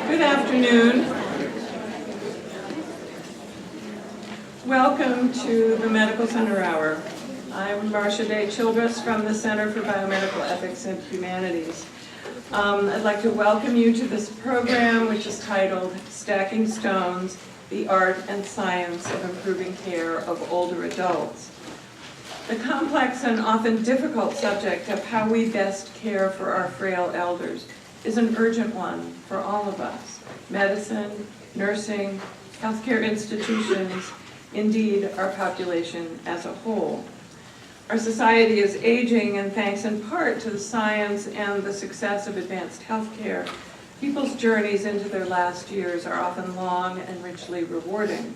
Good afternoon. Welcome to the Medical Center Hour. I'm Marcia Day Childress from the Center for Biomedical Ethics and Humanities. I'd like to welcome you to this program, which is titled Stacking Stones, the Art and Science of Improving Care of Older Adults. The complex and often difficult subject of how we best care for our frail elders is an urgent one for all of us. Medicine, nursing, healthcare institutions, indeed our population as a whole. Our society is aging, and thanks in part to the science and the success of advanced healthcare, people's journeys into their last years are often long and richly rewarding.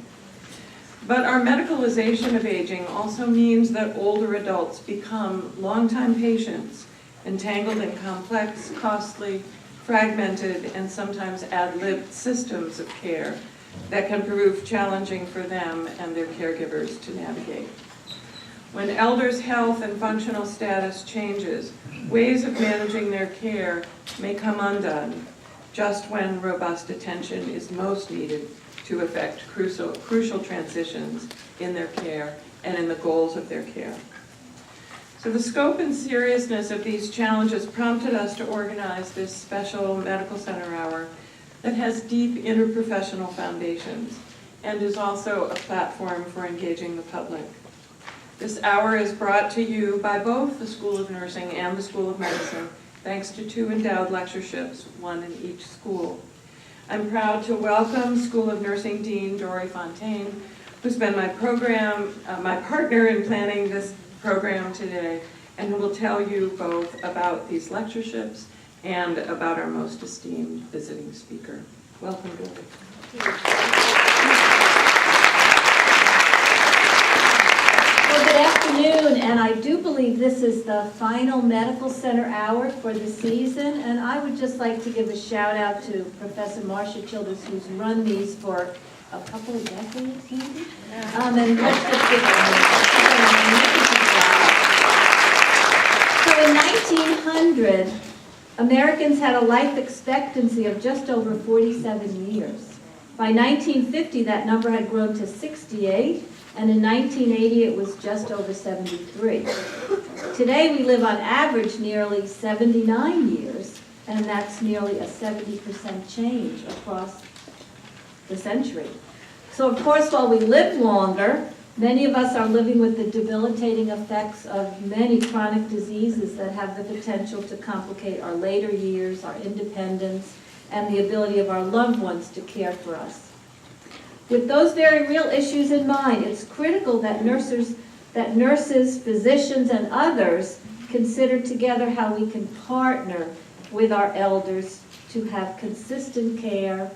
But our medicalization of aging also means that older adults become longtime patients, entangled in complex, costly, fragmented, and sometimes ad-libbed systems of care that can prove challenging for them and their caregivers to navigate. When elders' health and functional status changes, ways of managing their care may come undone, just when robust attention is most needed to effect crucial transitions in their care and in the goals of their care. So the scope and seriousness of these challenges prompted us to organize this special Medical Center Hour that has deep interprofessional foundations and is also a platform for engaging the public. This hour is brought to you by both the School of Nursing and the School of Medicine, thanks to 2 endowed lectureships, 1 in each school. I'm proud to welcome School of Nursing Dean Dory Fontaine, who's been my partner in planning this program today, and who will tell you both about these lectureships and about our most esteemed visiting speaker. Welcome, Dory. Well, good afternoon, and I do believe this is the final Medical Center Hour for the season, and I would just like to give a shout out to Professor Marcia Childress, who's run these for a couple of decades, maybe? And let's just give So in 1900, Americans had a life expectancy of just over 47 years. By 1950, that number had grown to 68, and in 1980, it was just over 73. Today, we live on average nearly 79 years, and that's nearly a 70% change across the century. So, of course, while we live longer, many of us are living with the debilitating effects of many chronic diseases that have the potential to complicate our later years, our independence, and the ability of our loved ones to care for us. With those very real issues in mind, it's critical that nurses, physicians, and others consider together how we can partner with our elders to have consistent care,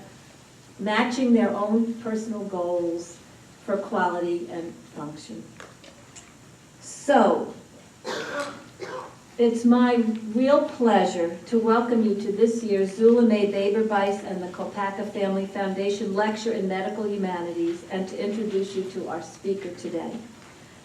matching their own personal goals for quality and function. So, it's my real pleasure to welcome you to this year's Zula May Baber-Bice and the Kopacka Family Foundation Lecture in Medical Humanities, and to introduce you to our speaker today.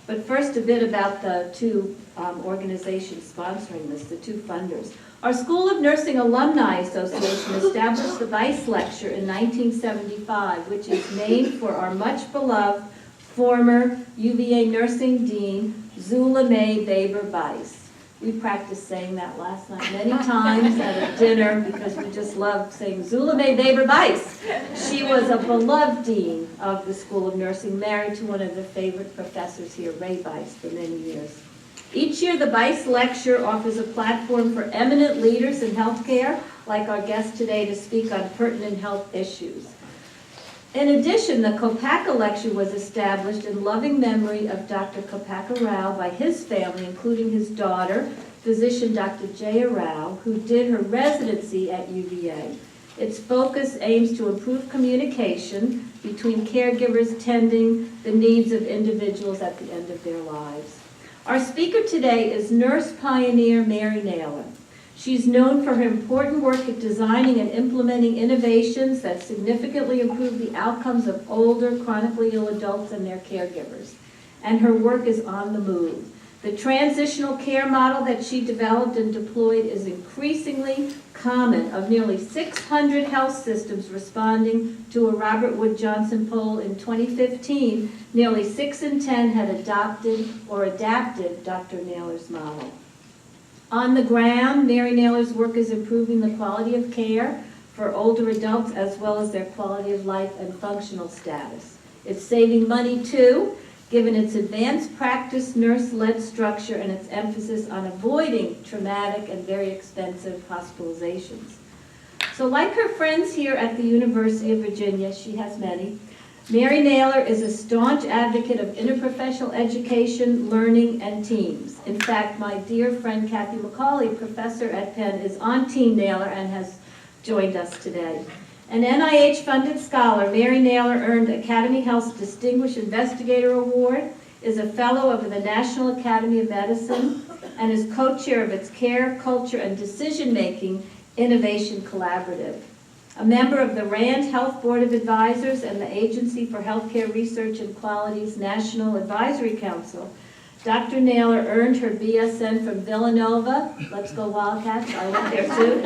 But first, a bit about the 2 organizations sponsoring this, the 2 funders. Our School of Nursing Alumni Association established the Bice Lecture in 1975, which is named for our much-beloved former UVA nursing dean, Zula May Baber-Bice. We practiced saying that last night many times at a dinner because we just loved saying Zula May Baber-Bice. She was a beloved dean of the School of Nursing, married to one of the favorite professors here, Ray Bice, for many years. Each year, the Bice Lecture offers a platform for eminent leaders in healthcare, like our guest today, to speak on pertinent health issues. In addition, the Kopacka Lecture was established in loving memory of Dr. Kopacka Rao by his family, including his daughter, physician Dr. Jaya Rao, who did her residency at UVA. Its focus aims to improve communication between caregivers tending the needs of individuals at the end of their lives. Our speaker today is nurse pioneer Mary Naylor. She's known for her important work at designing and implementing innovations that significantly improve the outcomes of older, chronically ill adults and their caregivers. And her work is on the move. The transitional care model that she developed and deployed is increasingly common, of nearly 600 health systems responding to a Robert Wood Johnson poll in 2015. Nearly 6 in 10 had adopted or adapted Dr. Naylor's model. On the ground, Mary Naylor's work is improving the quality of care for older adults as well as their quality of life and functional status. It's saving money too, given its advanced practice nurse-led structure and its emphasis on avoiding traumatic and very expensive hospitalizations. So like her friends here at the University of Virginia, she has many, Mary Naylor is a staunch advocate of interprofessional education, learning, and teams. In fact, my dear friend Cathy McCauley, professor at Penn, is on Team Naylor and has joined us today. An NIH-funded scholar, Mary Naylor earned Academy Health's Distinguished Investigator Award, is a fellow of the National Academy of Medicine, and is co-chair of its Care, Culture, and Decision-Making Innovation Collaborative. A member of the RAND Health Board of Advisors and the Agency for Healthcare Research and Quality's National Advisory Council, Dr. Naylor earned her BSN from Villanova, let's go Wildcats, I went there too,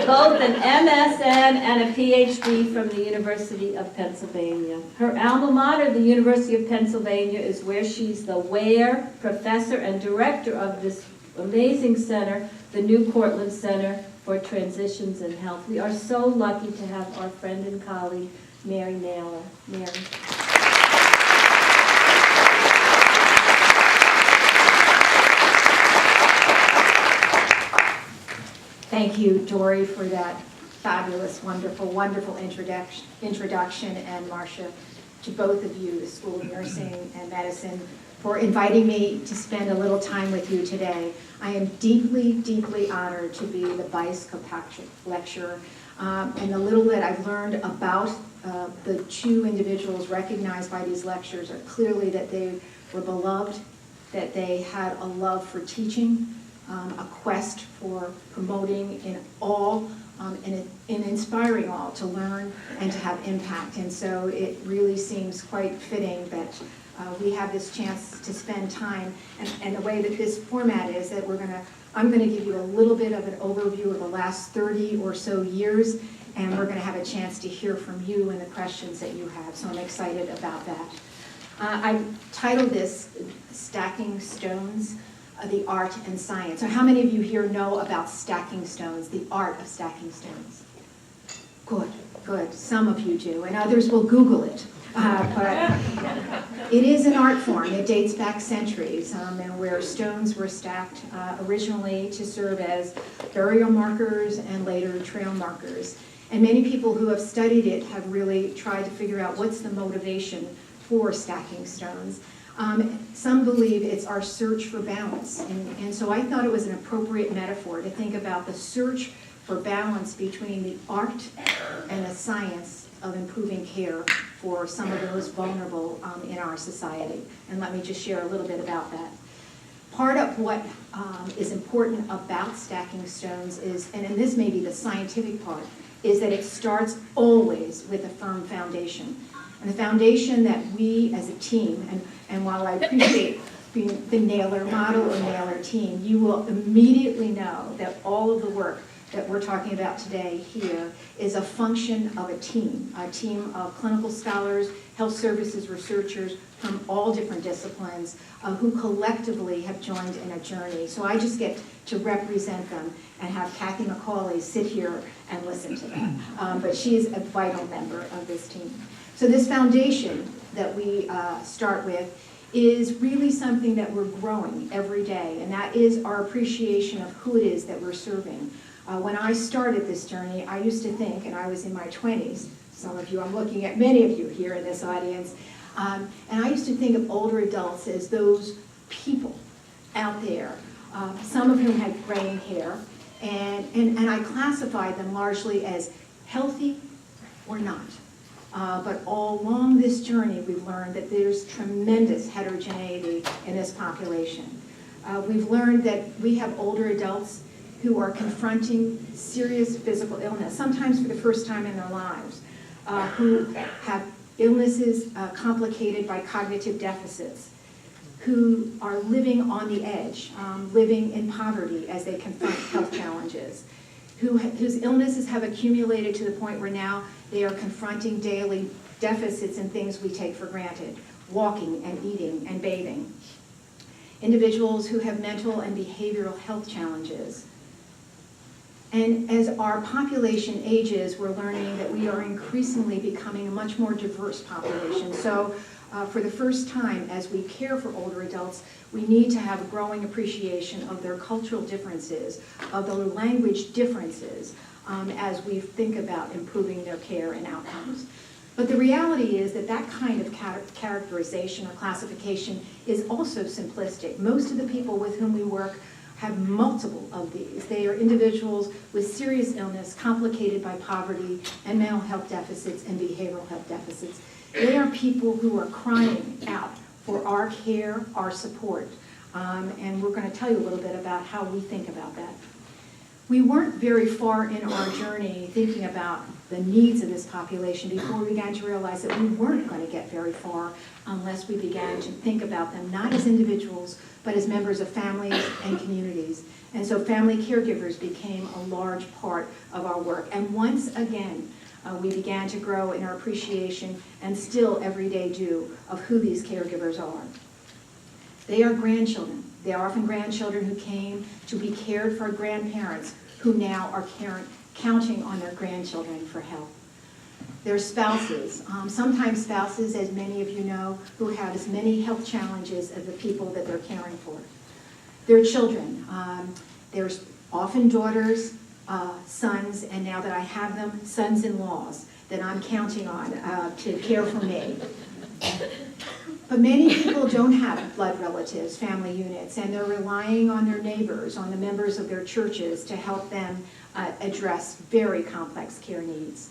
both an MSN and a PhD from the University of Pennsylvania. Her alma mater, the University of Pennsylvania, is where she's the Ware Professor and Director of this amazing center, the New Cortlandt Center for Transitions in Health. We are so lucky to have our friend and colleague, Mary Naylor. Mary. Thank you, Dory, for that fabulous, wonderful, wonderful introduction, and Marcia, to both of you, the School of Nursing and Medicine, for inviting me to spend a little time with you today. I am deeply, deeply honored to be the Vice Kilpatrick Lecturer, and the little that I've learned about the two individuals recognized by these lectures are clearly that they were beloved, that they had a love for teaching, a quest for promoting in all and inspiring all to learn and to have impact. And so it really seems quite fitting that we have this chance to spend time. And the way that this format is that I'm going to give you a little bit of an overview of the last 30 or so years, and we're going to have a chance to hear from you and the questions that you have. So I'm excited about that. I've titled this Stacking Stones, the Art and Science. So how many of you here know about stacking stones, the art of stacking stones? Good, good. Some of you do, and others will Google it. But it is an art form. It dates back centuries, and where stones were stacked originally to serve as burial markers and later trail markers. And many people who have studied it have really tried to figure out what's the motivation for stacking stones. Some believe it's our search for balance, and so I thought it was an appropriate metaphor to think about the search for balance between the art and the science of improving care for some of the most vulnerable in our society. And let me just share a little bit about that. Part of what is important about stacking stones is, and this may be the scientific part, is that it starts always with a firm foundation. And the foundation that we as a team, and while I appreciate being the Naylor model or Naylor team, you will immediately know that all of the work that we're talking about today here is a function of a team of clinical scholars, health services researchers from all different disciplines who collectively have joined in a journey. So I just get to represent them and have Cathy McCauley sit here and listen to them. But she is a vital member of this team. So this foundation that we start with is really something that we're growing every day, and that is our appreciation of who it is that we're serving. When I started this journey, I used to think, and I was in my 20s, some of you, I'm looking at many of you here in this audience, and I used to think of older adults as those people out there, some of whom had graying hair, and I classified them largely as healthy or not. But all along this journey, we've learned that there's tremendous heterogeneity in this population. We've learned that we have older adults who are confronting serious physical illness, sometimes for the first time in their lives, who have illnesses complicated by cognitive deficits. who are living on the edge, living in poverty as they confront health challenges, whose illnesses have accumulated to the point where now they are confronting daily deficits in things we take for granted, walking and eating and bathing. Individuals who have mental and behavioral health challenges. And as our population ages, we're learning that we are increasingly becoming a much more diverse population. So for the first time, as we care for older adults, we need to have a growing appreciation of their cultural differences, of their language differences, as we think about improving their care and outcomes. But the reality is that that kind of characterization or classification is also simplistic. Most of the people with whom we work have multiple of these. They are individuals with serious illness, complicated by poverty and mental health deficits and behavioral health deficits. They are people who are crying out for our care, our support. And we're going to tell you a little bit about how we think about that. We weren't very far in our journey thinking about the needs of this population before we began to realize that we weren't going to get very far unless we began to think about them not as individuals, but as members of families and communities. And so family caregivers became a large part of our work. And once again, we began to grow in our appreciation, and still every day do, of who these caregivers are. They are grandchildren. They are often grandchildren who came to be cared for grandparents who now are counting on their grandchildren for help. They're spouses, sometimes spouses, as many of you know, who have as many health challenges as the people that they're caring for. They're children. There's often daughters, sons, and now that I have them, sons-in-laws that I'm counting on to care for me. But many people don't have blood relatives, family units, and they're relying on their neighbors, on the members of their churches to help them address very complex care needs.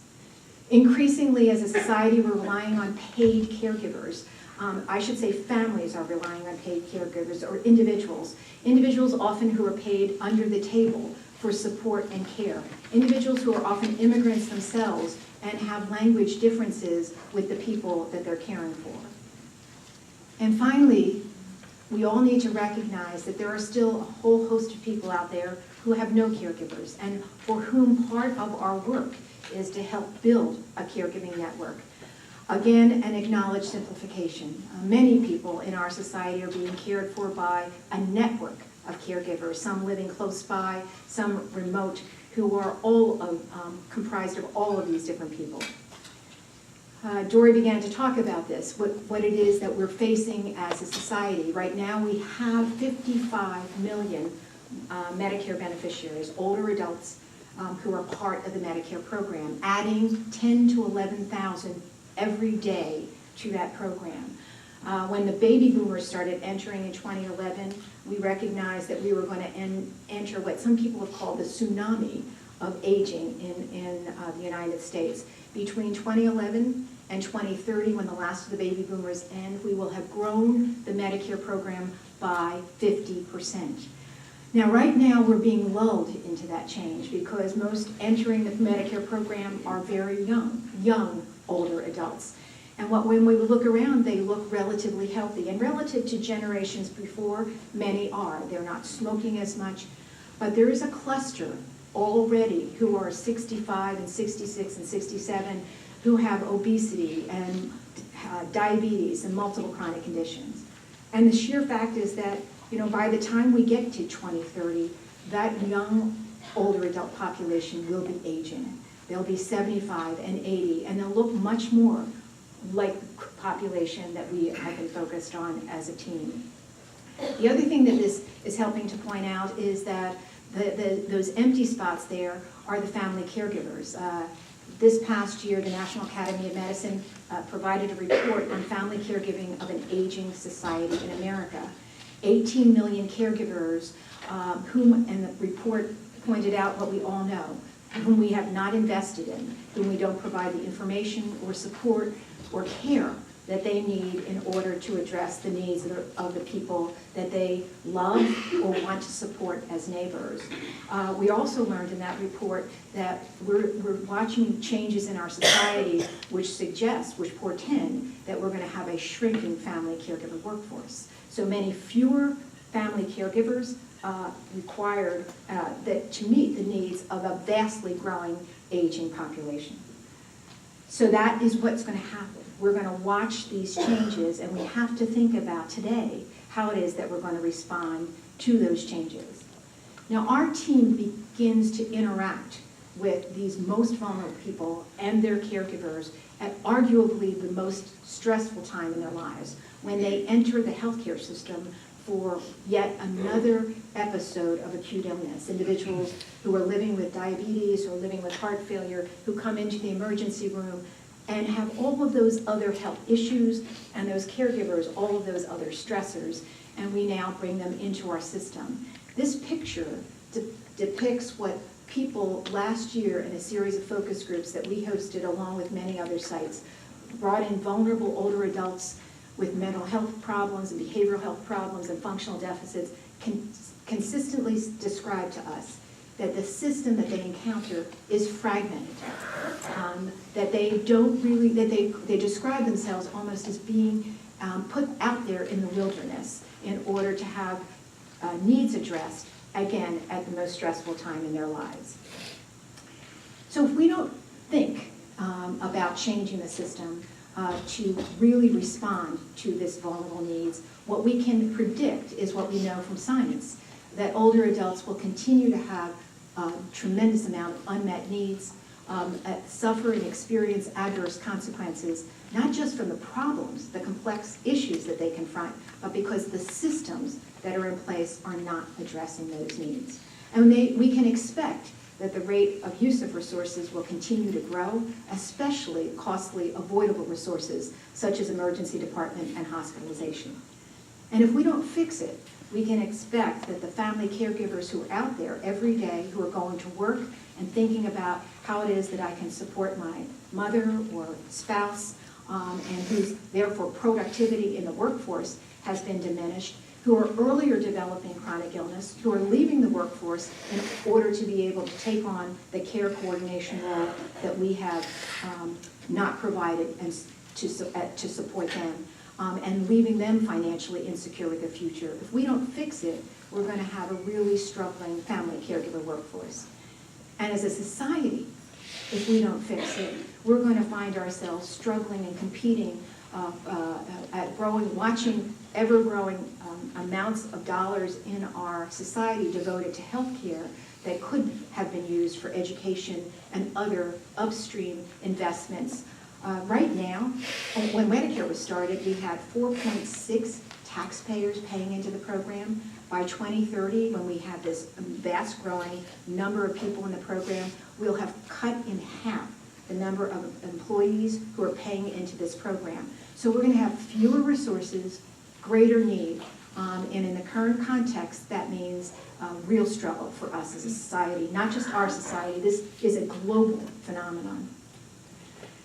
Increasingly, as a society, we're relying on paid caregivers. I should say families are relying on paid caregivers, or individuals. Individuals often who are paid under the table for support and care. Individuals who are often immigrants themselves and have language differences with the people that they're caring for. And finally, we all need to recognize that there are still a whole host of people out there who have no caregivers and for whom part of our work is to help build a caregiving network. Again, an acknowledged simplification. Many people in our society are being cared for by a network of caregivers, some living close by, some remote, who are all comprised of all of these different people. Dory began to talk about this, what it is that we're facing as a society. Right now we have 55 million Medicare beneficiaries, older adults who are part of the Medicare program, adding 10 to 11,000 every day to that program. When the baby boomers started entering in 2011, we recognized that we were going to enter what some people have called the tsunami of aging in the United States. Between 2011 and 2030, when the last of the baby boomers end, we will have grown the Medicare program by 50%. Now, right now, we're being lulled into that change because most entering the Medicare program are very young older adults. And when we look around, they look relatively healthy. And relative to generations before, many are. They're not smoking as much. But there is a cluster already who are 65 and 66 and 67 who have obesity and diabetes and multiple chronic conditions. And the sheer fact is that, by the time we get to 2030, that young older adult population will be aging. They'll be 75 and 80, and they'll look much more like the population that we have been focused on as a team. The other thing that this is helping to point out is that those empty spots there are the family caregivers. This past year, the National Academy of Medicine provided a report on family caregiving of an aging society in America. 18 million caregivers and the report pointed out what we all know, whom we have not invested in, whom we don't provide the information or support or care that they need in order to address the needs of the people that they love or want to support as neighbors. We also learned in that report that we're watching changes in our society which portend that we're going to have a shrinking family caregiver workforce. So many fewer family caregivers required to meet the needs of a vastly growing aging population. So that is what's going to happen. We're going to watch these changes, and we have to think about today how it is that we're going to respond to those changes. Now, our team begins to interact with these most vulnerable people and their caregivers at arguably the most stressful time in their lives, when they enter the healthcare system for yet another episode of acute illness. Individuals who are living with diabetes or living with heart failure, who come into the emergency room and have all of those other health issues, and those caregivers, all of those other stressors, and we now bring them into our system. This picture depicts what people last year in a series of focus groups that we hosted along with many other sites brought in vulnerable older adults with mental health problems and behavioral health problems and functional deficits consistently describe to us that the system that they encounter is fragmented, that they don't really, that they describe themselves almost as being put out there in the wilderness in order to have needs addressed, again, at the most stressful time in their lives. So if we don't think about changing the system to really respond to this vulnerable needs, what we can predict is what we know from science, that older adults will continue to have a tremendous amount of unmet needs, suffer and experience adverse consequences, not just from the problems, the complex issues that they confront, but because the systems that are in place are not addressing those needs. And we can expect that the rate of use of resources will continue to grow, especially costly, avoidable resources, such as emergency department and hospitalization. And if we don't fix it, we can expect that the family caregivers who are out there every day, who are going to work and thinking about how it is that I can support my mother or spouse, and whose therefore productivity in the workforce has been diminished, who are earlier developing chronic illness, who are leaving the workforce in order to be able to take on the care coordination role that we have not provided and to support them, and leaving them financially insecure with their future. If we don't fix it, we're going to have a really struggling family caregiver workforce. And as a society, if we don't fix it, we're going to find ourselves struggling and competing at watching ever-growing amounts of dollars in our society devoted to healthcare that could have been used for education and other upstream investments. Right now, when Medicare was started, we had 4.6 taxpayers paying into the program. By 2030, when we have this vast growing number of people in the program, we'll have cut in half the number of employees who are paying into this program. So we're going to have fewer resources, greater need, and in the current context, that means real struggle for us as a society, not just our society. This is a global phenomenon.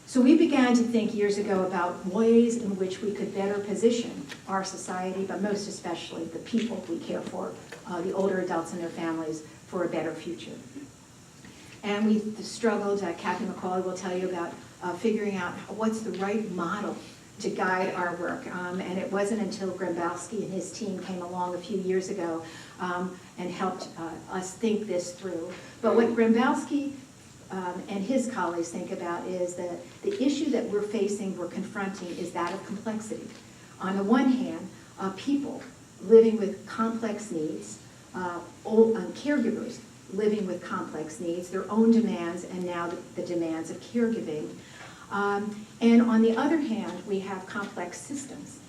So we began to think years ago about ways in which we could better position our society, but most especially the people we care for, the older adults and their families, for a better future. And we struggled, Cathy McCauley will tell you about figuring out what's the right model to guide our work. And it wasn't until Grembowski and his team came along a few years ago and helped us think this through. But what Grembowski and his colleagues think about is that the issue that we're confronting is that of complexity. On the one hand, people living with complex needs, caregivers living with complex needs, their own demands, and now the demands of caregiving. And on the other hand, we have complex systems,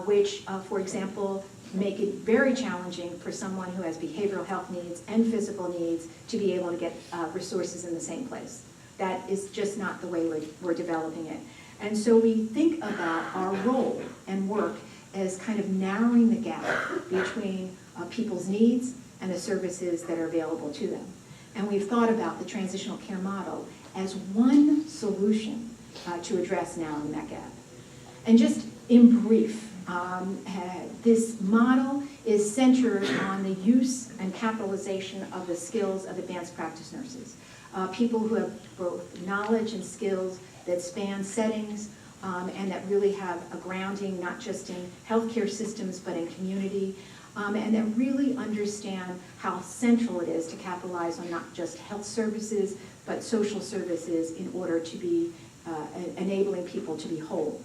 which, for example, make it very challenging for someone who has behavioral health needs and physical needs to be able to get resources in the same place. That is just not the way we're developing it. And so we think about our role and work as kind of narrowing the gap between people's needs and the services that are available to them. And we've thought about the transitional care model as one solution to address narrowing that gap. And just in brief, this model is centered on the use and capitalization of the skills of advanced practice nurses, people who have both knowledge and skills that span settings and that really have a grounding not just in healthcare systems but in community, and that really understand how central it is to capitalize on not just health services but social services in order to be enabling people to be whole.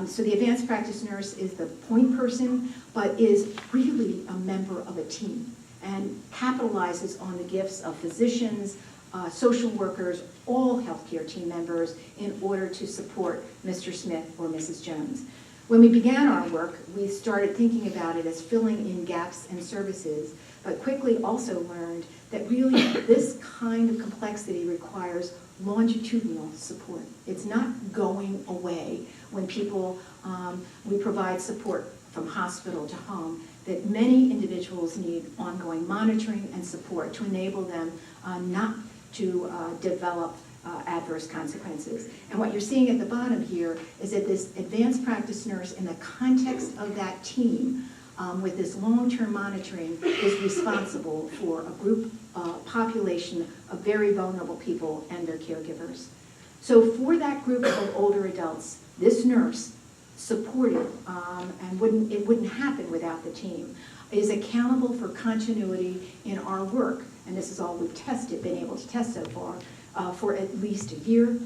So the advanced practice nurse is the point person, but is really a member of a team and capitalizes on the gifts of physicians, social workers, all healthcare team members in order to support Mr. Smith or Mrs. Jones. When we began our work, we started thinking about it as filling in gaps and services, but quickly also learned that really this kind of complexity requires longitudinal support. It's not going away when people, we provide support from hospital to home, that many individuals need ongoing monitoring and support to enable them not to develop adverse consequences. And what you're seeing at the bottom here is that this advanced practice nurse in the context of that team with this long-term monitoring is responsible for a group population of very vulnerable people and their caregivers. So for that group of older adults, this nurse supported, and it wouldn't happen without the team, is accountable for continuity in our work. And this is all we've been able to test so far, for at least a year.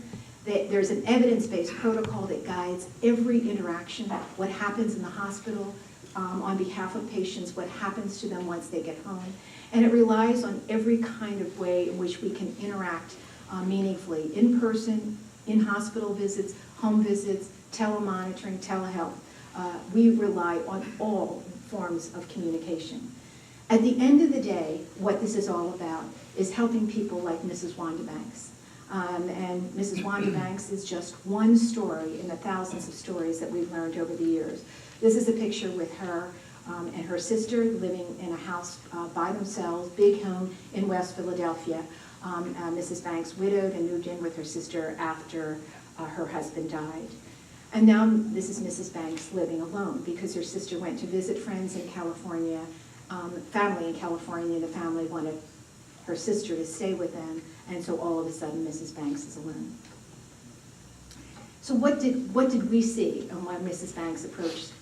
There's an evidence-based protocol that guides every interaction, what happens in the hospital on behalf of patients, what happens to them once they get home. And it relies on every kind of way in which we can interact meaningfully, in person, in hospital visits, home visits, telemonitoring, telehealth. We rely on all forms of communication. At the end of the day, what this is all about is helping people like Mrs. Wanda Banks. And Mrs. Wanda Banks is just one story in the thousands of stories that we've learned over the years. This is a picture with her and her sister living in a house by themselves, big home in West Philadelphia. Mrs. Banks widowed and moved in with her sister after her husband died. And now this is Mrs. Banks living alone because her sister went to visit friends in California, family in California, and the family wanted her sister to stay with them, and so all of a sudden Mrs. Banks is alone. So what did we see when Mrs. Banks approached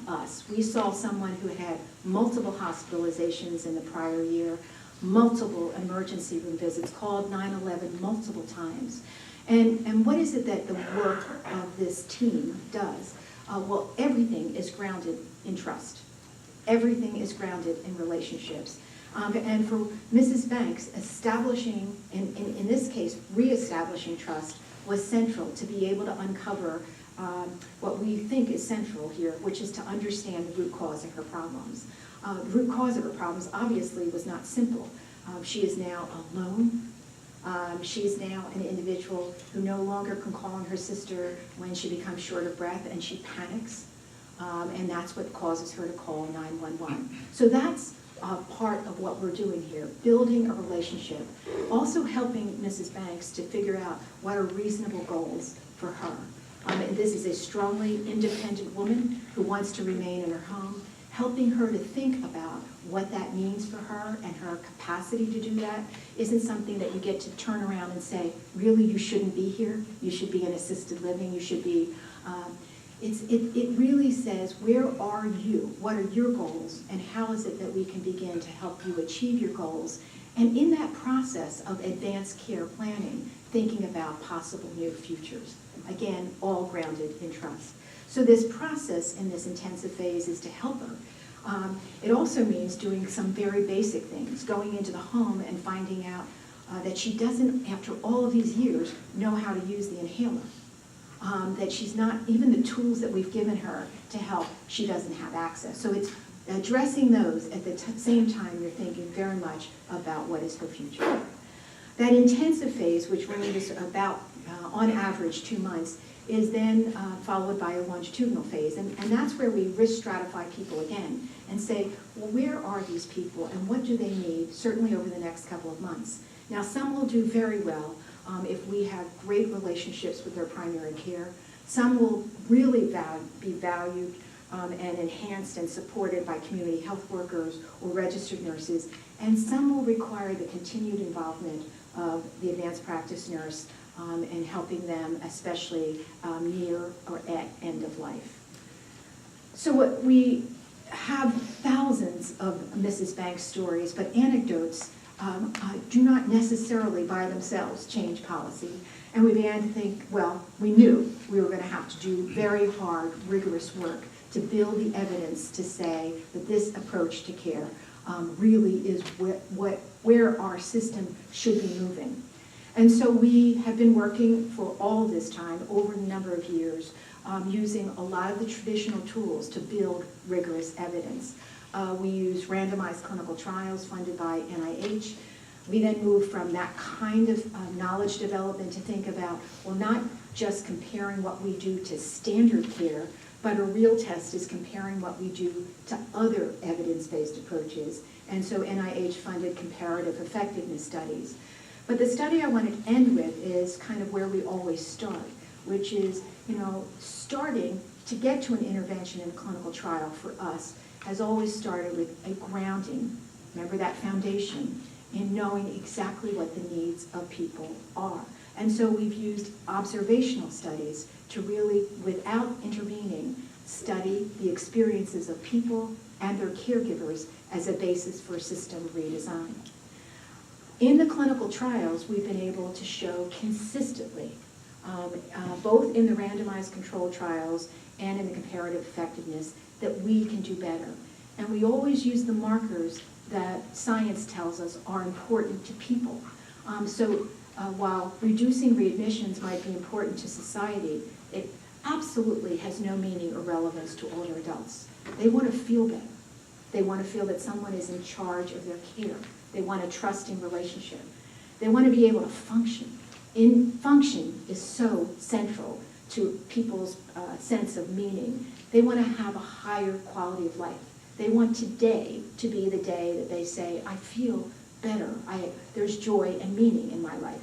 us? We saw someone who had multiple hospitalizations in the prior year, multiple emergency room visits, called 911 multiple times. And what is it that the work of this team does? Well, everything is grounded in trust. Everything is grounded in relationships. And for Mrs. Banks, establishing, in this case, reestablishing trust was central to be able to uncover what we think is central here, which is to understand the root cause of her problems. The root cause of her problems obviously was not simple. She is now alone. She is now an individual who no longer can call on her sister when she becomes short of breath and she panics. And that's what causes her to call 911. So that's part of what we're doing here, building a relationship, also helping Mrs. Banks to figure out what are reasonable goals for her. And this is a strongly independent woman who wants to remain in her home, helping her to think about what that means for her and her capacity to do that isn't something that you get to turn around and say, really, you shouldn't be here, you should be in assisted living, you should be, it really says, where are you? What are your goals? And how is it that we can begin to help you achieve your goals? And in that process of advanced care planning, thinking about possible new futures. Again, all grounded in trust. So this process in this intensive phase is to help her. It also means doing some very basic things, going into the home and finding out that she doesn't, after all of these years, know how to use the inhaler. That she's not, even the tools that we've given her to help, she doesn't have access. So it's addressing those at the same time you're thinking very much about what is her future. That intensive phase, which ranges about, on average, 2 months, is then followed by a longitudinal phase. And that's where we risk stratify people again and say, well, where are these people and what do they need, certainly over the next couple of months. Now, some will do very well if we have great relationships with their primary care. Some will really be valued and enhanced and supported by community health workers or registered nurses, and some will require the continued involvement of the advanced practice nurse in helping them, especially near or at end of life. So what we have thousands of Mrs. Banks stories, but anecdotes do not necessarily by themselves change policy. And we began to think, well, we knew we were going to have to do very hard, rigorous work to build the evidence to say that this approach to care really is where our system should be moving. And so we have been working for all this time, over a number of years, using a lot of the traditional tools to build rigorous evidence. We use randomized clinical trials funded by NIH. We then moved from that kind of knowledge development to think about, well, not just comparing what we do to standard care, but a real test is comparing what we do to other evidence-based approaches. And so NIH funded comparative effectiveness studies. But the study I want to end with is kind of where we always start, which is, starting to get to an intervention in a clinical trial for us has always started with a grounding, remember that foundation, in knowing exactly what the needs of people are. And so we've used observational studies to really, without intervening, study the experiences of people and their caregivers as a basis for system redesign. In the clinical trials, we've been able to show consistently, both in the randomized controlled trials and in the comparative effectiveness, that we can do better. And we always use the markers that science tells us are important to people. While reducing readmissions might be important to society, it absolutely has no meaning or relevance to older adults. They want to feel better. They want to feel that someone is in charge of their care. They want a trusting relationship. They want to be able to function. Function is so central to people's sense of meaning. They want to have a higher quality of life. They want today to be the day that they say, I feel better. There's joy and meaning in my life.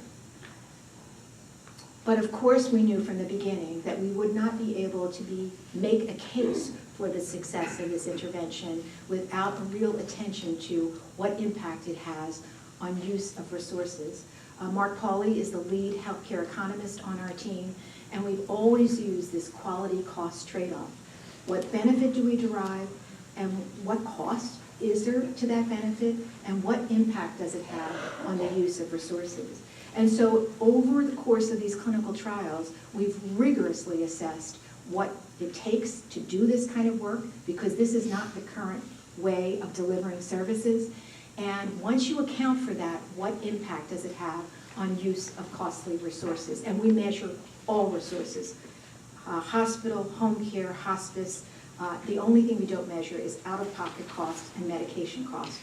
But of course we knew from the beginning that we would not be able to make a case for the success of this intervention without a real attention to what impact it has on use of resources. Mark Pauley is the lead healthcare economist on our team, and we've always used this quality-cost trade-off. What benefit do we derive, and what cost is there to that benefit, and what impact does it have on the use of resources? And so over the course of these clinical trials, we've rigorously assessed what it takes to do this kind of work, because this is not the current way of delivering services. And once you account for that, what impact does it have on use of costly resources? And we measure all resources, hospital, home care, hospice. The only thing we don't measure is out-of-pocket costs and medication costs.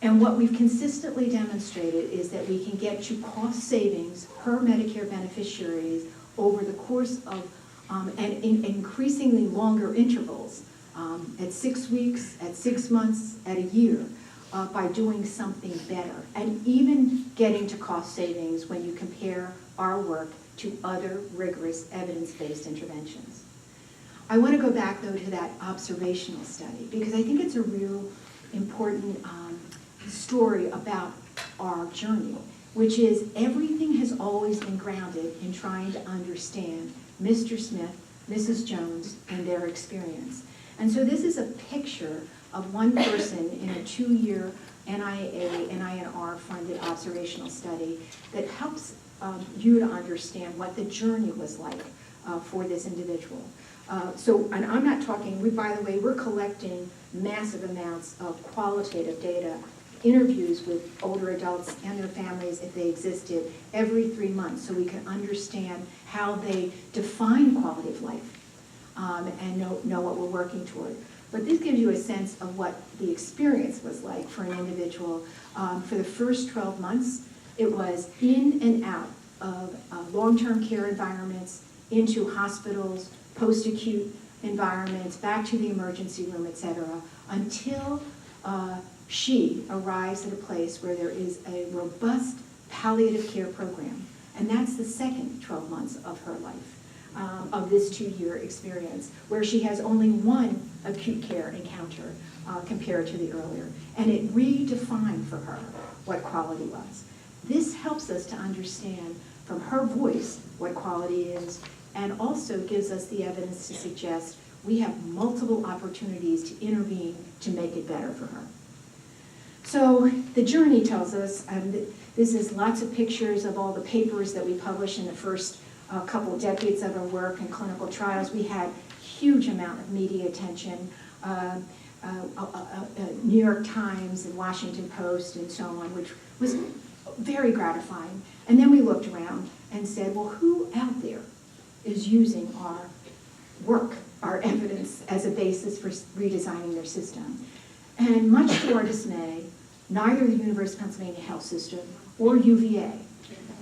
And what we've consistently demonstrated is that we can get to cost savings per Medicare beneficiaries over the course of, and in increasingly longer intervals, at 6 weeks, at 6 months, at a year, by doing something better. And even getting to cost savings when you compare our work to other rigorous evidence-based interventions. I want to go back, though, to that observational study, because I think it's a real important story about our journey, which is everything has always been grounded in trying to understand Mr. Smith, Mrs. Jones, and their experience. And so this is a picture of one person in a 2-year NINR-funded observational study that helps you to understand what the journey was like for this individual. And I'm not talking, by the way, we're collecting massive amounts of qualitative data, interviews with older adults and their families, if they existed, every 3 months, so we can understand how they define quality of life and know what we're working toward. But this gives you a sense of what the experience was like for an individual. For the first 12 months, it was in and out of long-term care environments, into hospitals, post-acute environments, back to the emergency room, etc., until she arrives at a place where there is a robust palliative care program. And that's the second 12 months of her life. of this 2-year experience, where she has only one acute care encounter compared to the earlier. And it redefined for her what quality was. This helps us to understand from her voice what quality is, and also gives us the evidence to suggest we have multiple opportunities to intervene to make it better for her. So the journey tells us, this is lots of pictures of all the papers that we published in the first couple of decades of our work in clinical trials. We had huge amount of media attention, New York Times and Washington Post and so on, which was very gratifying. And then we looked around and said, well, who out there is using our work, our evidence, as a basis for redesigning their system? And much to our dismay, neither the University of Pennsylvania Health System or UVA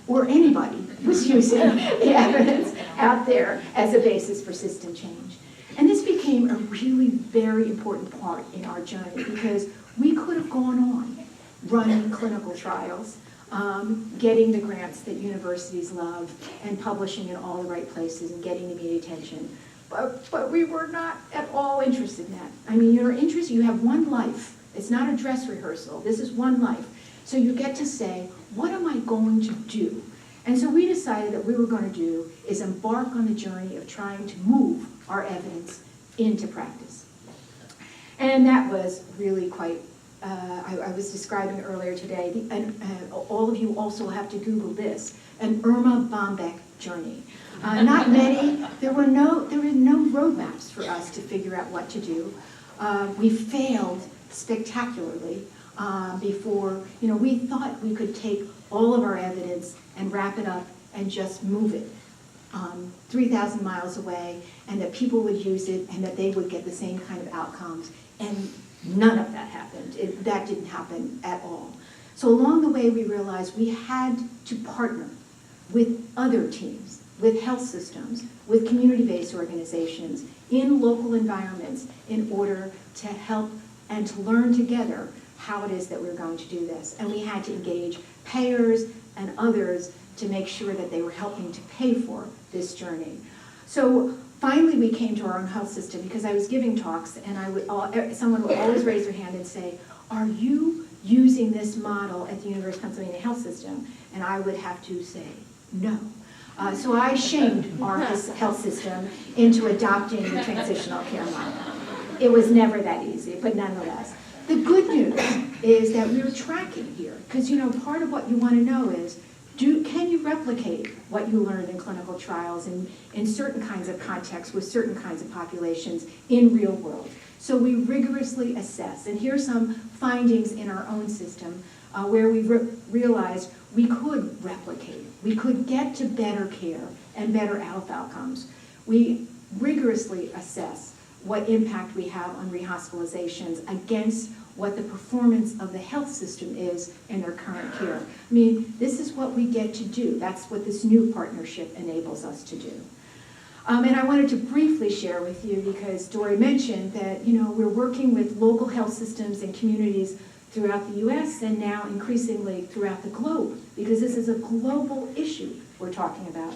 or anybody was using the evidence out there as a basis for system change. And this became a really very important part in our journey, because we could have gone on running clinical trials, getting the grants that universities love, and publishing in all the right places and getting the media attention. But we were not at all interested in that. I mean, you're interested, you have one life. It's not a dress rehearsal. This is one life. So you get to say, what am I going to do? And so we decided that what we were going to do is embark on the journey of trying to move our evidence into practice. And that was really quite, I was describing earlier today, and all of you also have to Google this, an Irma Bombeck journey. Not many, there were no roadmaps for us to figure out what to do. We failed spectacularly before, we thought we could take all of our evidence and wrap it up and just move it 3,000 miles away, and that people would use it and that they would get the same kind of outcomes. And none of that happened. That didn't happen at all. So along the way, we realized we had to partner with other teams, with health systems, with community-based organizations, in local environments, in order to help and to learn together how it is that we're going to do this. And we had to engage payers and others to make sure that they were helping to pay for this journey. So finally we came to our own health system, because I was giving talks and someone would always raise their hand and say, are you using this model at the University of Pennsylvania Health System? And I would have to say, no. So I shamed our health system into adopting the Transitional Care Model. It was never that easy, but nonetheless. The good news is that we're tracking here, because part of what you want to know is, can you replicate what you learned in clinical trials in certain kinds of contexts with certain kinds of populations in real world? So we rigorously assess, and here's some findings in our own system where we realized we could replicate, we could get to better care and better health outcomes. We rigorously assess what impact we have on rehospitalizations against what the performance of the health system is in their current care. I mean, this is what we get to do. That's what this new partnership enables us to do. And I wanted to briefly share with you, because Dory mentioned that we're working with local health systems and communities throughout the US and now increasingly throughout the globe, because this is a global issue we're talking about.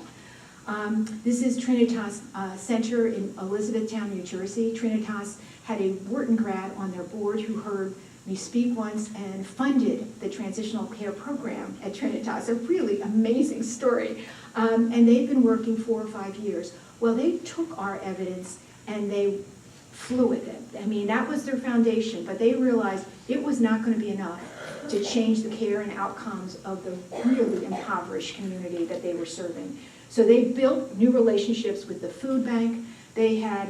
This is Trinitas Center in Elizabethtown, New Jersey. Trinitas had a Wharton grad on their board who heard me speak once and funded the transitional care program at Trinitas. A really amazing story. And they've been working 4 or 5 years. Well, they took our evidence and they flew with it. I mean, that was their foundation, but they realized it was not going to be enough to change the care and outcomes of the really impoverished community that they were serving. So they built new relationships with the food bank. They had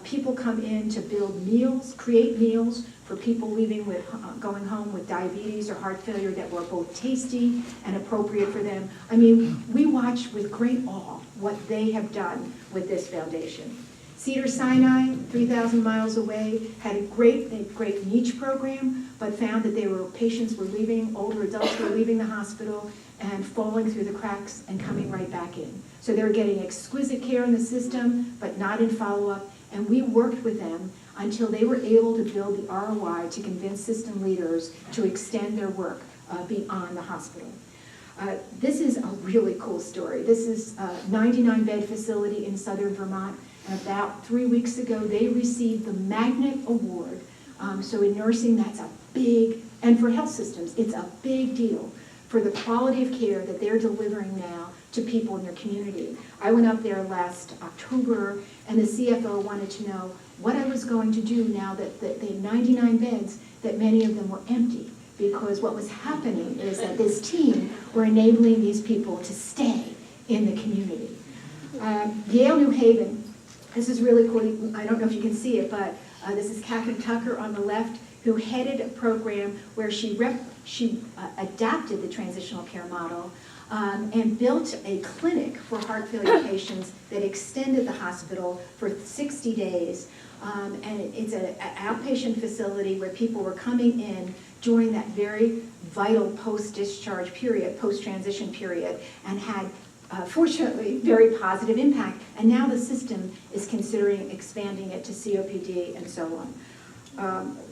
people come in to build meals, create meals for people leaving with, going home with diabetes or heart failure that were both tasty and appropriate for them. I mean, we watch with great awe what they have done with this foundation. Cedars-Sinai, 3,000 miles away, had a great niche program, but found that patients were leaving, older adults were leaving the hospital and falling through the cracks and coming right back in. So they were getting exquisite care in the system, but not in follow-up, and we worked with them until they were able to build the ROI to convince system leaders to extend their work beyond the hospital. This is a really cool story. This is a 99-bed facility in southern Vermont, and about 3 weeks ago, they received the Magnet Award. So in nursing, that's a big, and for health systems, it's a big deal for the quality of care that they're delivering now to people in their community. I went up there last October, and the CFO wanted to know what I was going to do now that they had 99 beds, that many of them were empty. Because what was happening is that this team were enabling these people to stay in the community. Yale New Haven, this is really cool. I don't know if you can see it, but this is Cathy Tucker on the left, who headed a program where she adapted the transitional care model and built a clinic for heart failure patients that extended the hospital for 60 days. And it's an outpatient facility where people were coming in during that very vital post-discharge period, post-transition period, and had, fortunately, very positive impact. And now the system is considering expanding it to COPD and so on.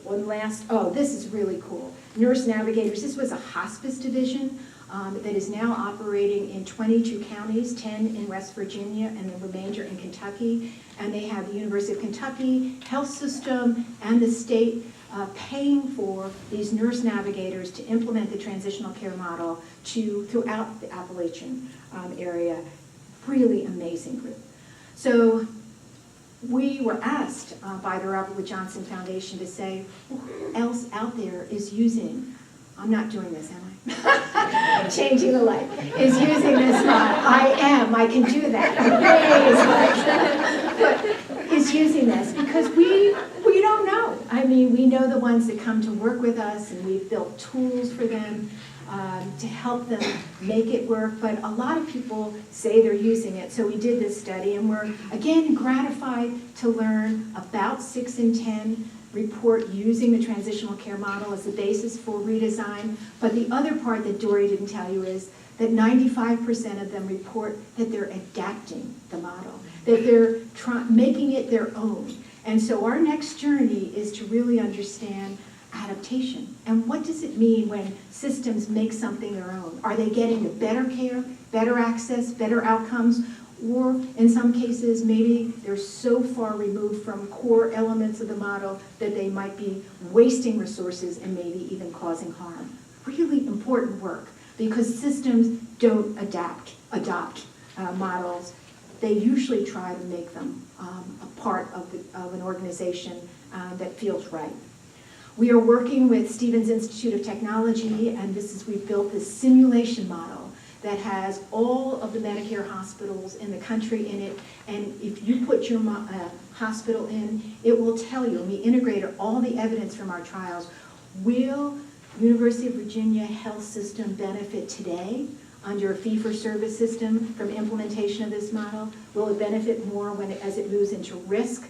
One last, this is really cool. Nurse Navigators, this was a hospice division that is now operating in 22 counties, 10 in West Virginia, and the remainder in Kentucky. And they have the University of Kentucky health system and the state paying for these nurse navigators to implement the transitional care model throughout the Appalachian area. Really amazing group. So we were asked by the Robert Wood Johnson Foundation to say, who else out there is using, I'm not doing this, am I? Changing the light, is using this model. I can do that. But is using this because we don't know. I mean, we know the ones that come to work with us, and we've built tools for them to help them make it work, but a lot of people say they're using it. So we did this study, and we're, again, gratified to learn about 6 in 10 report using the transitional care model as the basis for redesign. But the other part that Dory didn't tell you is that 95% of them report that they're adapting the model, that they're making it their own. And so our next journey is to really understand adaptation. And what does it mean when systems make something their own? Are they getting the better care, better access, better outcomes? Or in some cases, maybe they're so far removed from core elements of the model that they might be wasting resources and maybe even causing harm. Really important work, because systems don't adopt models. They usually try to make them a part of an organization that feels right. We are working with Stevens Institute of Technology, and we've built this simulation model that has all of the Medicare hospitals in the country in it, and if you put your hospital in, it will tell you, and we integrated all the evidence from our trials, will University of Virginia Health System benefit today under a fee-for-service system from implementation of this model? Will it benefit more as it moves into risk?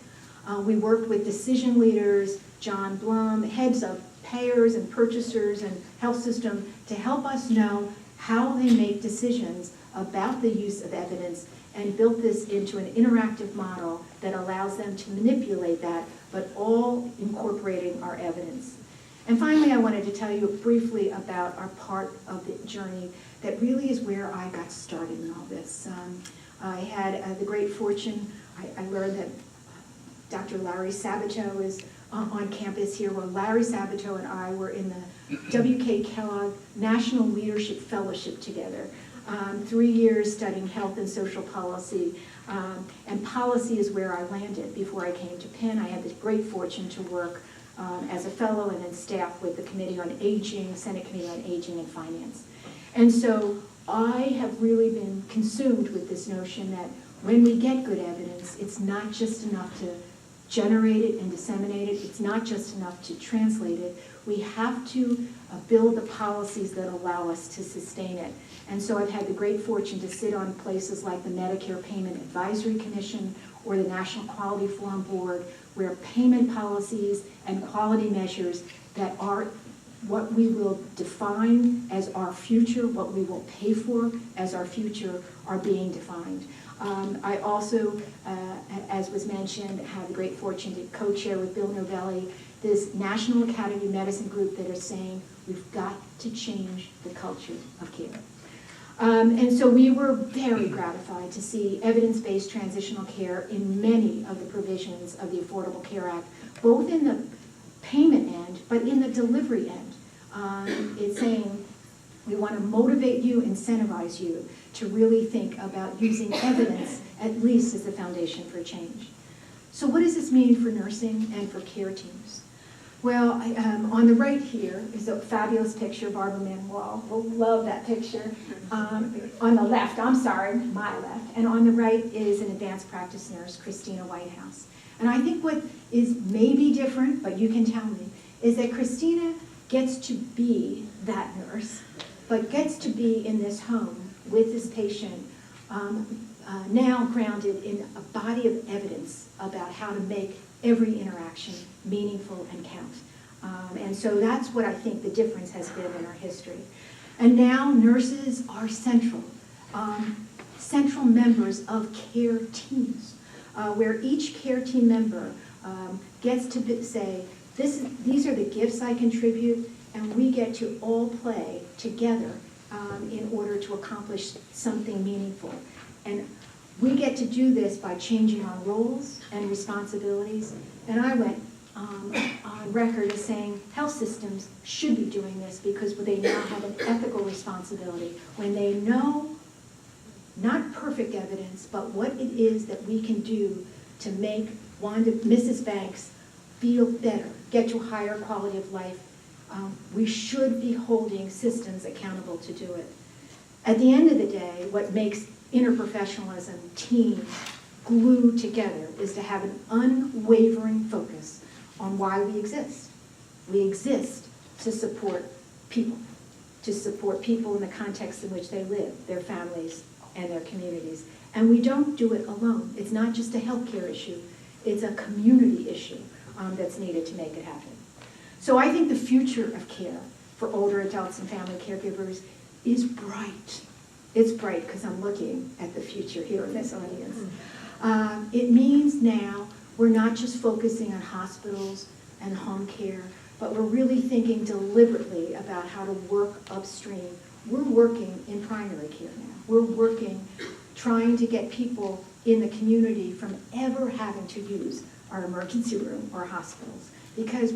We worked with decision leaders, John Blum, heads of payers and purchasers and health system to help us know how they make decisions about the use of evidence, and built this into an interactive model that allows them to manipulate that, but all incorporating our evidence. And finally, I wanted to tell you briefly about our part of the journey that really is where I got started in all this. I had the great fortune, I learned that Dr. Larry Sabato is on campus here. Well, Larry Sabato and I were in the W.K. Kellogg National Leadership Fellowship together. 3 years studying health and social policy. And policy is where I landed before I came to Penn. I had the great fortune to work as a fellow and then staff with the Committee on Aging, Senate Committee on Aging and Finance. And so I have really been consumed with this notion that when we get good evidence, it's not just enough to generate it and disseminate it. It's not just enough to translate it. We have to build the policies that allow us to sustain it. And so I've had the great fortune to sit on places like the Medicare Payment Advisory Commission or the National Quality Forum Board, where payment policies and quality measures that are what we will define as our future, what we will pay for as our future, are being defined. I also, as was mentioned, had the great fortune to co-chair with Bill Novelli this National Academy of Medicine group that are saying we've got to change the culture of care. And so we were very gratified to see evidence-based transitional care in many of the provisions of the Affordable Care Act, both in the payment end, but in the delivery end. It's saying we want to motivate you, incentivize you to really think about using evidence at least as the foundation for change. So what does this mean for nursing and for care teams? Well, on the right here is a fabulous picture of Barbara Manuel. We'll love that picture. On the left, I'm sorry, my left, and on the right is an advanced practice nurse, Christina Whitehouse. And I think what is maybe different, but you can tell me, is that Christina gets to be that nurse, but gets to be in this home with this patient, now grounded in a body of evidence about how to make every interaction meaningful and count. And so that's what I think the difference has been in our history. And now nurses are central members of care teams, where each care team member gets to say, these are the gifts I contribute, and we get to all play together in order to accomplish something meaningful. And we get to do this by changing our roles and responsibilities. And I went on record as saying health systems should be doing this because they now have an ethical responsibility when they know not perfect evidence, but what it is that we can do to make Mrs. Banks feel better, get to a higher quality of life. We should be holding systems accountable to do it. At the end of the day, what makes interprofessionalism, teams glued together is to have an unwavering focus on why we exist. We exist to support people in the context in which they live, their families, and their communities. And we don't do it alone. It's not just a healthcare issue. It's a community issue that's needed to make it happen. So I think the future of care for older adults and family caregivers is bright. It's bright because I'm looking at the future here in this audience. It means now we're not just focusing on hospitals and home care, but we're really thinking deliberately about how to work upstream. We're working in primary care now. We're working, trying to get people in the community from ever having to use our emergency room or hospitals. Because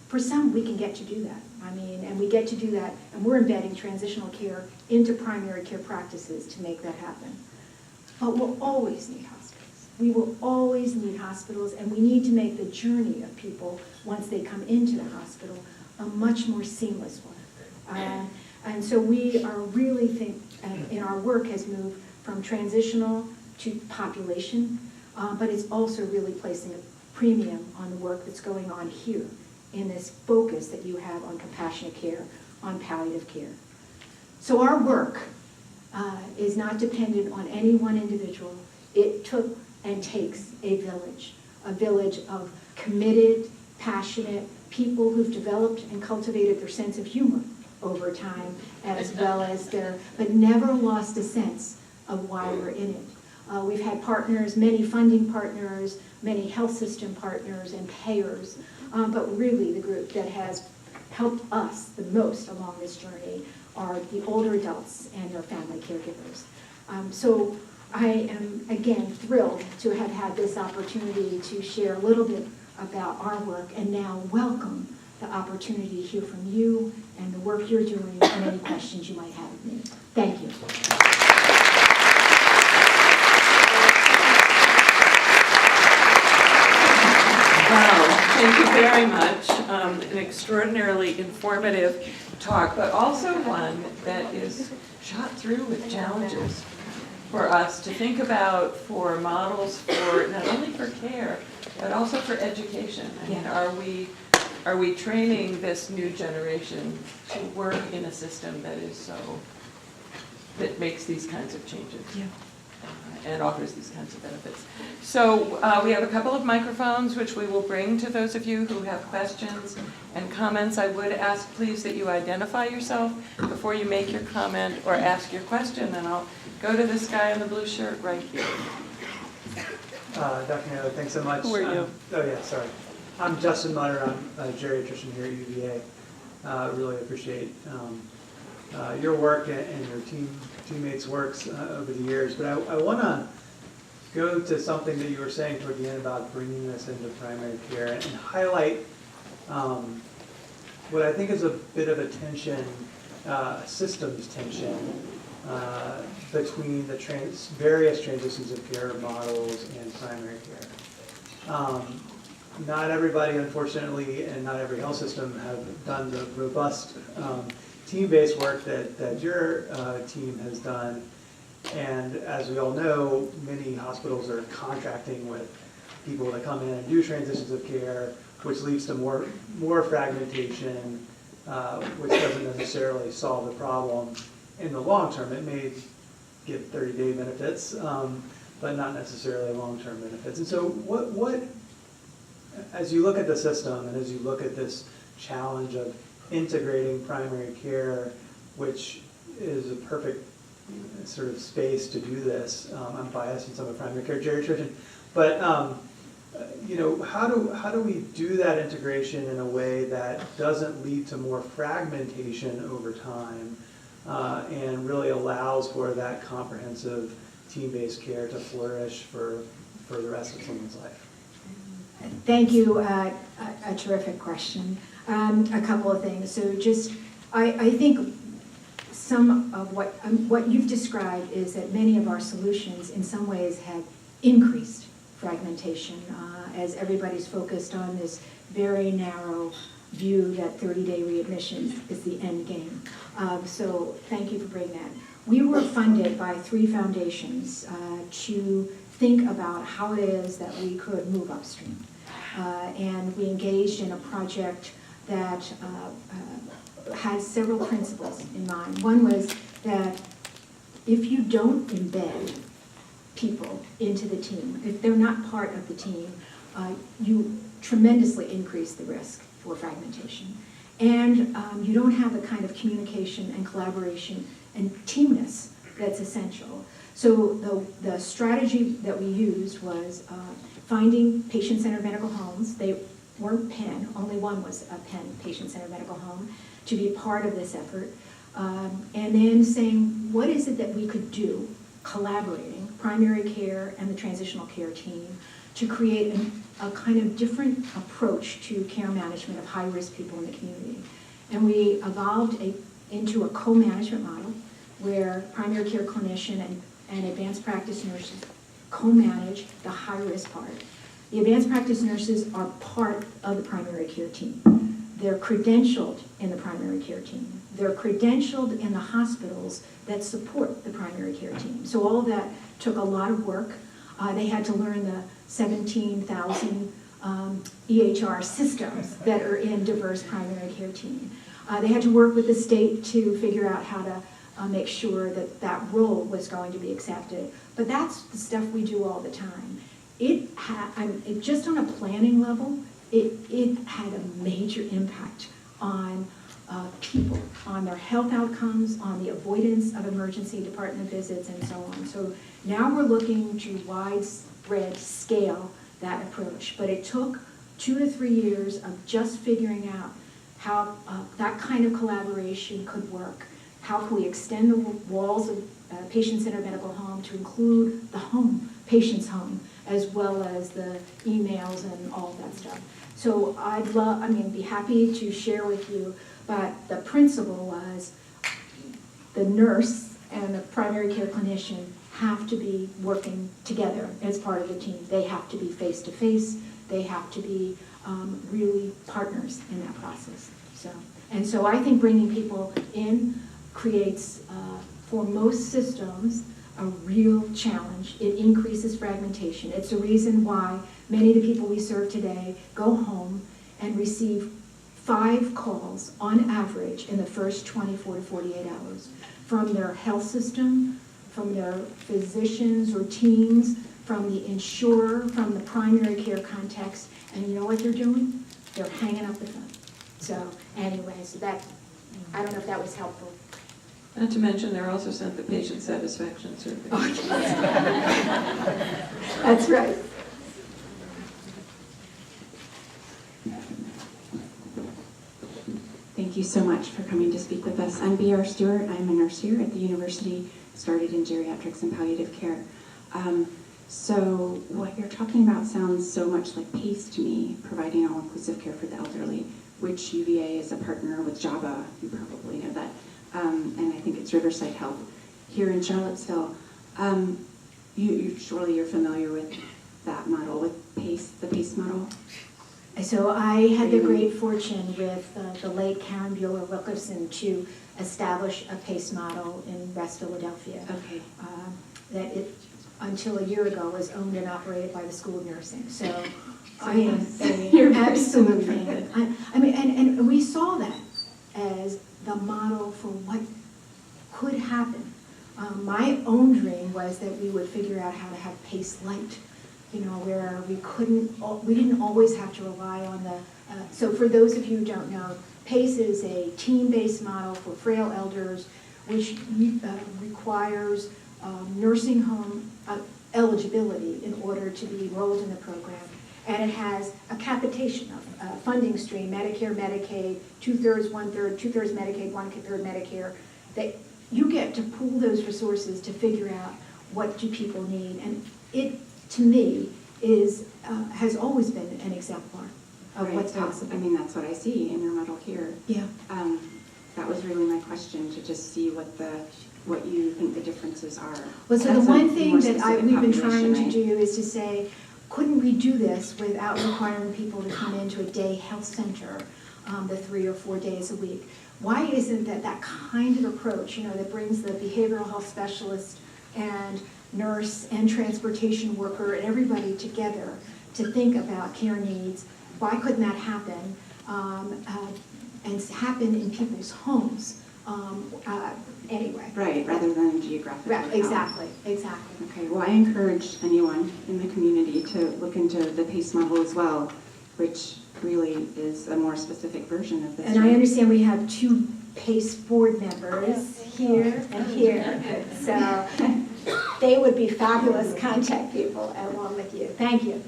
for some, we can get to do that. And we get to do that, and we're embedding transitional care into primary care practices to make that happen. But we'll always need hospitals. We will always need hospitals, and we need to make the journey of people, once they come into the hospital, a much more seamless one. And so we are really in our work has moved from transitional to population, but it's also really placing a premium on the work that's going on here in this focus that you have on compassionate care, on palliative care. So our work is not dependent on any one individual. It took and takes a village of committed, passionate people who've developed and cultivated their sense of humor over time, as well as but never lost a sense of why we're in it. We've had partners, many funding partners, many health system partners and payers, but really the group that has helped us the most along this journey are the older adults and their family caregivers. So I am, again, thrilled to have had this opportunity to share a little bit about our work and now welcome the opportunity to hear from you and the work you're doing and any questions you might have of me. Thank you. Wow, thank you very much. An extraordinarily informative talk, but also one that is shot through with challenges for us to think about, for models for not only for care, but also for education. I mean, are we training this new generation to work in a system that makes these kinds of changes? Yeah. And offers these kinds of benefits. So we have a couple of microphones which we will bring to those of you who have questions and comments. I would ask, please, that you identify yourself before you make your comment or ask your question, and I'll go to this guy in the blue shirt right here. Dr. Naylor, thanks so much. Who are you? Oh yeah, sorry. I'm Justin Mutter. I'm a geriatrician here at UVA. Really appreciate your work and your team teammates' works over the years, but I want to go to something that you were saying toward the end about bringing this into primary care and highlight what I think is a bit of a tension, systems tension, between the various transitions of care models and primary care. Not everybody, unfortunately, and not every health system have done the robust team-based work that your team has done. And as we all know, many hospitals are contracting with people that come in and do transitions of care, which leads to more fragmentation, which doesn't necessarily solve the problem in the long term. It may give 30-day benefits, but not necessarily long-term benefits. And so what, as you look at the system and as you look at this challenge of integrating primary care, which is a perfect sort of space to do this. I'm biased in some of primary care geriatrician, but you know, how do we do that integration in a way that doesn't lead to more fragmentation over time, and really allows for that comprehensive team-based care to flourish for the rest of someone's life? Thank you. A terrific question. A couple of things. So just, I think some of what you've described is that many of our solutions in some ways have increased fragmentation as everybody's focused on this very narrow view that 30-day readmission is the end game. So thank you for bringing that. We were funded by 3 foundations to think about how it is that we could move upstream. And we engaged in a project that had several principles in mind. One was that if you don't embed people into the team, if they're not part of the team, you tremendously increase the risk for fragmentation. And you don't have the kind of communication and collaboration and teamness that's essential. So the strategy that we used was finding patient-centered medical homes. They weren't PEN, only one was a PEN, patient-centered medical home, to be part of this effort. And then saying, what is it that we could do, collaborating, primary care and the transitional care team, to create a kind of different approach to care management of high-risk people in the community. And we evolved into a co-management model where primary care clinician and advanced practice nurses co-manage the high-risk part. The advanced practice nurses are part of the primary care team. They're credentialed in the primary care team. They're credentialed in the hospitals that support the primary care team. So all of that took a lot of work. They had to learn the 17,000 EHR systems that are in diverse primary care team. They had to work with the state to figure out how to make sure that that role was going to be accepted. But that's the stuff we do all the time. It just on a planning level, it had a major impact on people, on their health outcomes, on the avoidance of emergency department visits, and so on. So now we're looking to widespread scale that approach. But it took 2 to 3 years of just figuring out how that kind of collaboration could work. How can we extend the walls of patient-centered medical home to include the home, patient's home, as well as the emails and all that stuff. So be happy to share with you, but the principle was the nurse and the primary care clinician have to be working together as part of the team. They have to be face-to-face. They have to be really partners in that process. So I think bringing people in creates, for most systems, a real challenge. It increases fragmentation. It's the reason why many of the people we serve today go home and receive 5 calls on average in the first 24 to 48 hours from their health system, from their physicians or teams, from the insurer, from the primary care context. And you know what they're doing? They're hanging up the phone. So anyway, I don't know if that was helpful. Not to mention, they're also sent the patient satisfaction survey. That's right. Thank you so much for coming to speak with us. I'm B.R. Stewart. I'm a nurse here at the University started in geriatrics and palliative care. So what you're talking about sounds so much like PACE to me, providing all-inclusive care for the elderly, which UVA is a partner with JAVA, you probably know that, and I think it's Riverside Health here in Charlottesville. Surely you're familiar with that model, with PACE, the PACE model? So I had the great fortune with the late Karen Bueller-Wilkerson to establish a PACE model in West Philadelphia. Okay. That it, until a year ago, was owned and operated by the School of Nursing. So I am You're absolutely. I mean, and we saw that as the model for what could happen. My own dream was that we would figure out how to have PACE light, where we didn't always have to rely on the, so for those of you who don't know, PACE is a team-based model for frail elders, which requires nursing home eligibility in order to be enrolled in the program. And it has a capitation of funding stream, Medicare, Medicaid, 2/3, 1/3, 2/3 Medicaid, 1/3 Medicare, that you get to pool those resources to figure out what do people need. And it, to me, has always been an exemplar of what's possible. I mean, that's what I see in your model here. Yeah. That was really my question, to just see what you think the differences are. Well, so That's the a one thing more that specific we've been population, trying to right? do is to say, couldn't we do this without requiring people to come into a day health center the 3 or 4 days a week? Why isn't that kind of approach, that brings the behavioral health specialist and nurse and transportation worker and everybody together to think about care needs? Why couldn't that happen? And happen in people's homes anyway. Right, rather than geographically. Right, exactly. Okay, well, I encourage anyone in the community to look into the PACE model as well, which really is a more specific version of this. And I understand we have 2 PACE board members here and here, so they would be fabulous contact people along with you. Thank you.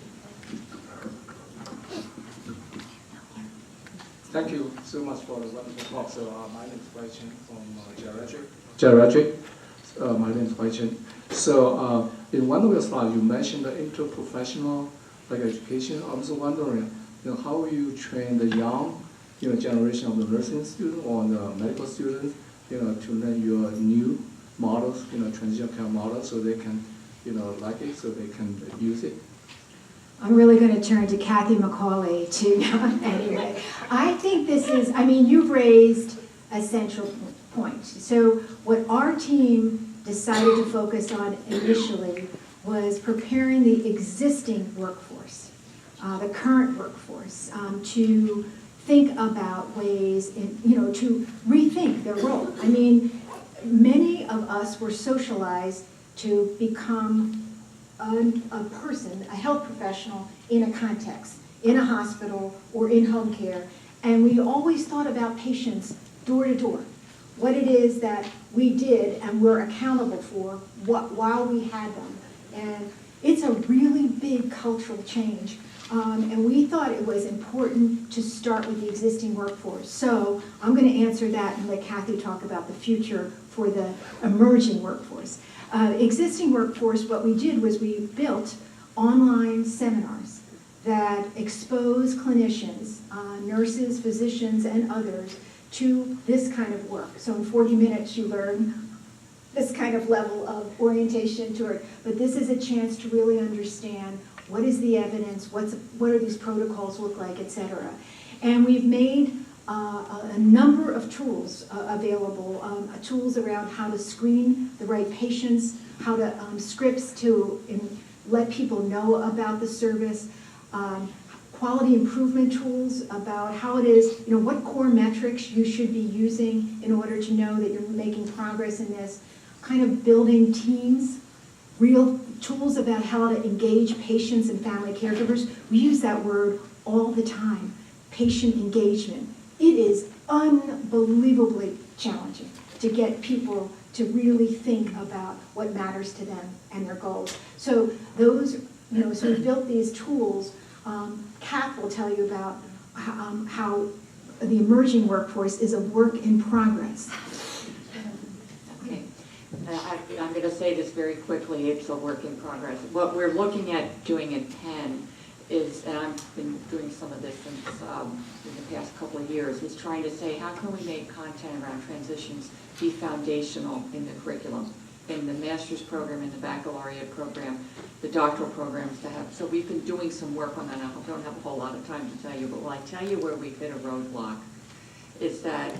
Thank you so much for the wonderful talk. So my name is Wai Chen from geriatric. My name is Wai Chen. So in one of your slides, you mentioned the interprofessional education. I was wondering, how will you train the young, generation of the nursing student or the medical students, to learn your new models, transitional care model, so they can, like it, so they can use it. I'm really going to turn to Cathy McCauley anyway. I think this is, you've raised a central point. So what our team decided to focus on initially was preparing the existing workforce, the current workforce, to think about ways, to rethink their role. Many of us were socialized to become a person, a health professional in a context, in a hospital or in home care, and we always thought about patients door to door, what it is that we did and were accountable for while we had them. And it's a really big cultural change, and we thought it was important to start with the existing workforce. So I'm going to answer that and let Cathy talk about the future for the emerging workforce. Existing workforce, what we did was we built online seminars that expose clinicians, nurses, physicians, and others to this kind of work. So in 40 minutes you learn this kind of level of orientation to it. But this is a chance to really understand what is the evidence, what do these protocols look like, et cetera. And we've made a number of tools available, tools around how to screen the right patients, how to scripts to let people know about the service, quality improvement tools about how it is, what core metrics you should be using in order to know that you're making progress in this, kind of building teams, real tools about how to engage patients and family caregivers. We use that word all the time, patient engagement. It is unbelievably challenging to get people to really think about what matters to them and their goals. So those, so we've built these tools. Kath will tell you about how the emerging workforce is a work in progress. Okay. I'm going to say this very quickly, it's a work in progress. What we're looking at doing in Penn is, and I've been doing some of this since in the past couple of years, is trying to say how can we make content around transitions be foundational in the curriculum, in the master's program, in the baccalaureate program, the doctoral programs to have. So we've been doing some work on that. I don't have a whole lot of time to tell you, but will I tell you where we've hit a roadblock is that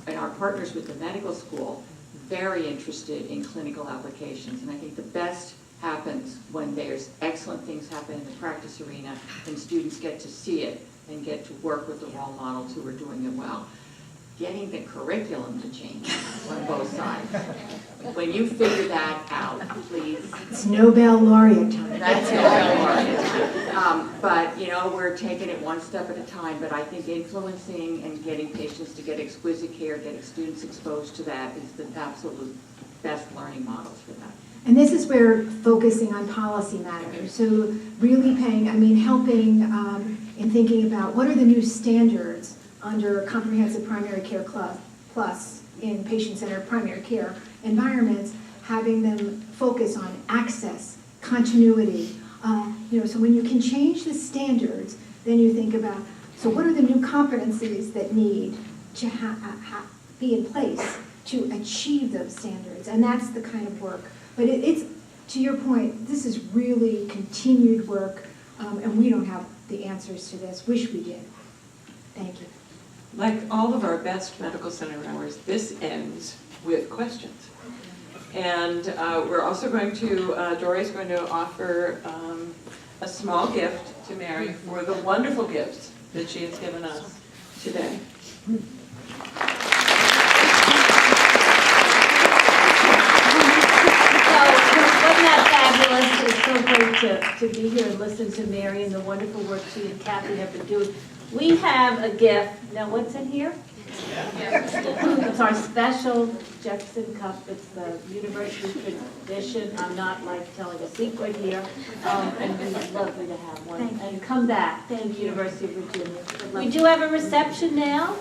in our partners with the medical school, very interested in clinical applications. And I think the best happens when there's excellent things happen in the practice arena and students get to see it and get to work with the role models who are doing it well. Getting the curriculum to change on both sides. When you figure that out, please. It's Nobel laureate time. That's Nobel laureate time. But, you know, we're taking it one step at a time, but I think influencing and getting patients to get exquisite care, getting students exposed to that is the absolute best learning models for that. And this is where focusing on policy matters. So really helping in thinking about what are the new standards under comprehensive primary care plus in patient-centered primary care environments, having them focus on access, continuity. So when you can change the standards, then you think about, so what are the new competencies that need to be in place to achieve those standards? And that's the kind of work. But it's, to your point, this is really continued work, and we don't have the answers to this. Wish we did. Thank you. Like all of our best medical center hours, this ends with questions. And we're also going to, Dory's going to offer a small gift to Mary for the wonderful gifts that she has given us today. Wasn't that fabulous? It's so great to be here and listen to Mary and the wonderful work she and Cathy have been doing. We have a gift. Now, what's in here? It's our special Jefferson Cup. It's the university tradition. I'm not telling a secret here. And it's lovely to have one. And come back to the University of Virginia. We do have a reception now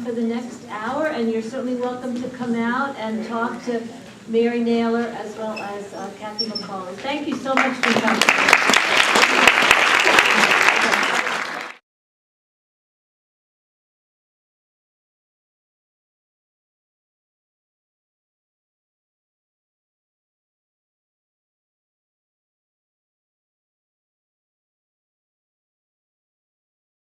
for the next hour, and you're certainly welcome to come out and talk to Mary Naylor as well as Cathy McCauley. Thank you so much for coming.